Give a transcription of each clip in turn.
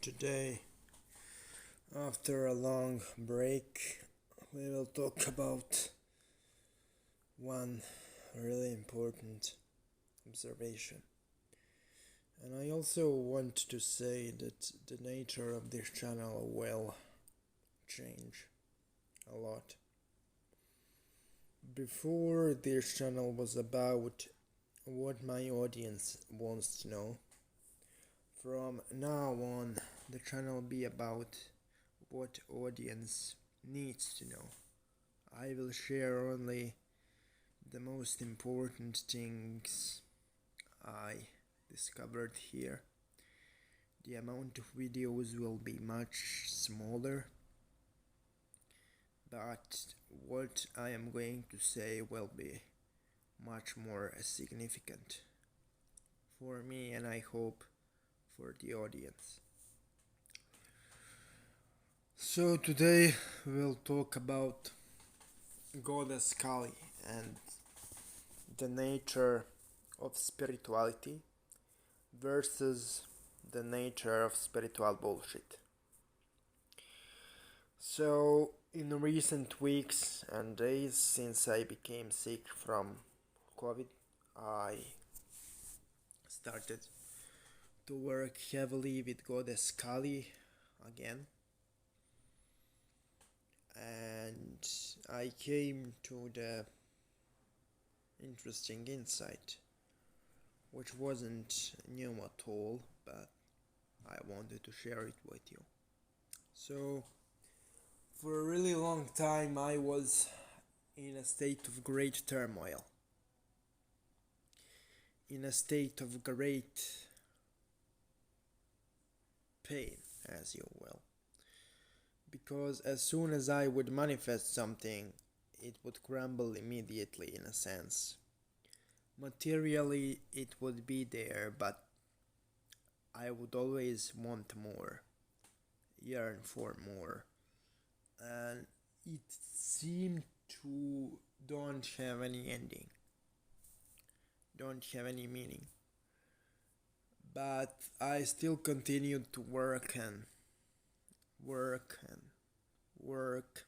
Today, after a long break, we will talk about one really important observation. And I also want to say that the nature of this channel will change a lot. Before, this channel was about what my audience wants to know. From now on, the channel will be about what audience needs to know. I will share only the most important things I discovered here. The amount of videos will be much smaller, but what I am going to say will be much more significant for me, and I hope for the audience. So today we'll talk about Goddess Kali and the nature of spirituality versus the nature of spiritual bullshit. So in recent weeks and days since I became sick from COVID, I started to work heavily with Goddess Kali again, and I came to the interesting insight, which wasn't new at all, but I wanted to share it with you. So for a really long time I was in a state of great turmoil, in a state of great pain, as you will, because as soon as I would manifest something, it would crumble immediately, in a sense. Materially it would be there, but I would always want more, yearn for more, and it seemed to don't have any ending, don't have any meaning. But I still continued to work and work and work,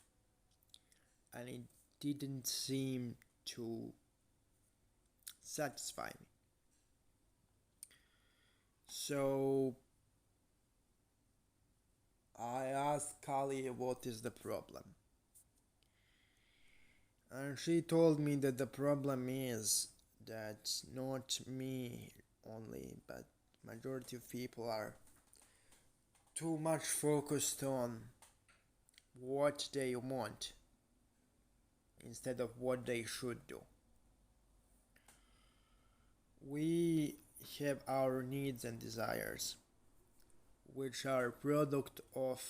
and it didn't seem to satisfy me. So I asked Kali what is the problem, and she told me that the problem is that not me only, but majority of people are too much focused on what they want instead of what they should do. We have our needs and desires, which are product of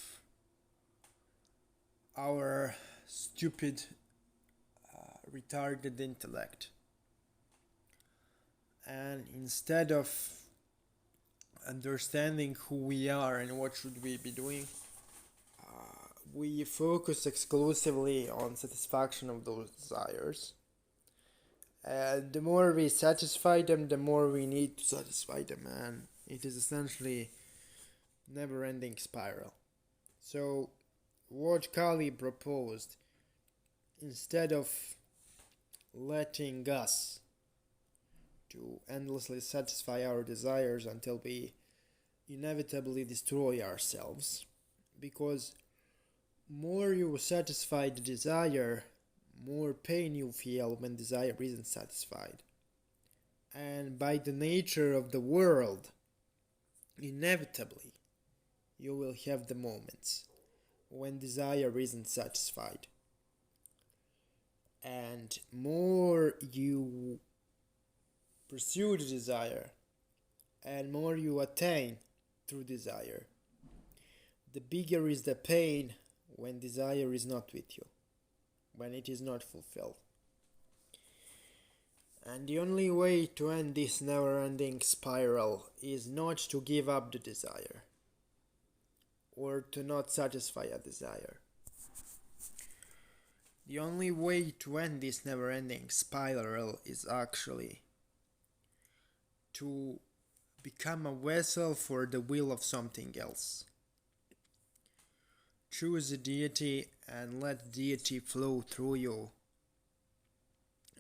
our stupid, retarded intellect. And instead of understanding who we are and what should we be doing, we focus exclusively on satisfaction of those desires. And the more we satisfy them, the more we need to satisfy them, and it is essentially never-ending spiral. So what Kali proposed, instead of letting us to endlessly satisfy our desires until we inevitably destroy ourselves, because more you satisfy the desire, more pain you feel when desire isn't satisfied. And by the nature of the world, inevitably you will have the moments when desire isn't satisfied. And more you pursue the desire, and more you attain through desire, the bigger is the pain when desire is not with you, when it is not fulfilled. And the only way to end this never-ending spiral is not to give up the desire, or to not satisfy a desire. The only way to end this never-ending spiral is actually to become a vessel for the will of something else. Choose a deity and let deity flow through you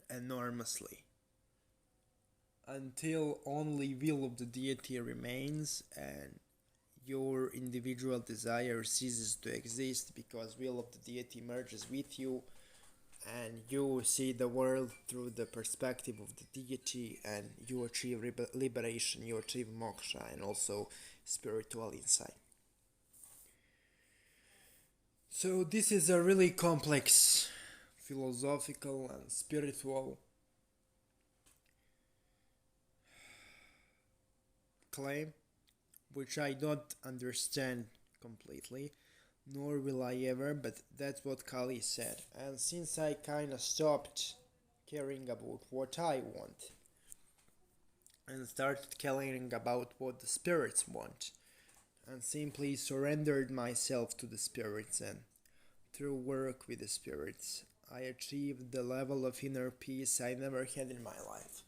enormously until only will of the deity remains and your individual desire ceases to exist, because will of the deity merges with you and you see the world through the perspective of the deity, and you achieve liberation, you achieve moksha, and also spiritual insight. So this is a really complex philosophical and spiritual claim, which I don't understand completely, nor will I ever, but that's what Kali said. And since I kinda stopped caring about what I want and started caring about what the spirits want, and simply surrendered myself to the spirits, and through work with the spirits, I achieved the level of inner peace I never had in my life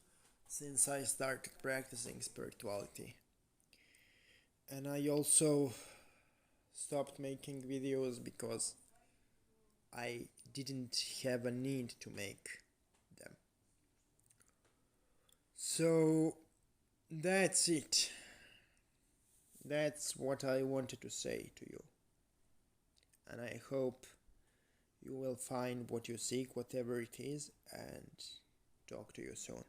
since I started practicing spirituality. And I also stopped making videos because I didn't have a need to make them. So that's it. That's what I wanted to say to you. And I hope you will find what you seek, whatever it is, and talk to you soon.